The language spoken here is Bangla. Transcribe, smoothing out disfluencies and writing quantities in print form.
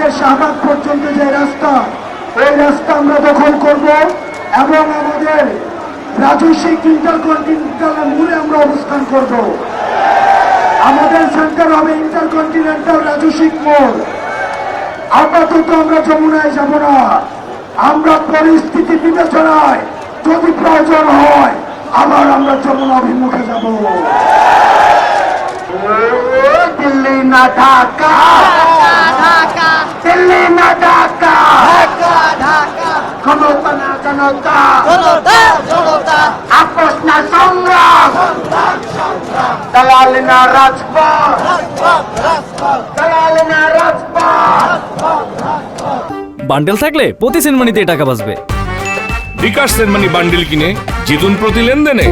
থেকে শাহবাগ পর্যন্ত যে রাস্তা, এই রাস্তা আমরা দখল করব এবং আমাদের রাজস্বিক ইন্টারকন্টিনেন্টালের মূলে আমরা অবস্থান করব। আমাদের সেন্টার হবে ইন্টারকন্টিনেন্টাল রাজস্বিক মোড়। আপাতত আমরা যমুনায় যাব না, আমরা পরিস্থিতি বিবেচনায় যদি প্রয়োজন হয় আবার আমরা যমুনা অভিমুখে যাব। দিল্লি না ঢাকা, দিল্লি না ঢাকা, ক্ষমতা না জনতা, আপোষ না সংগ্রাম, দালাল না রাজপথ, দালাল না রাজপথ। বান্ডেল থাকলে প্রতি সেনমানিতে টাকা বাঁচবে। বিকাশ সেনমানি বান্ডিল কিনে জিতুন প্রতি লেনদেনে।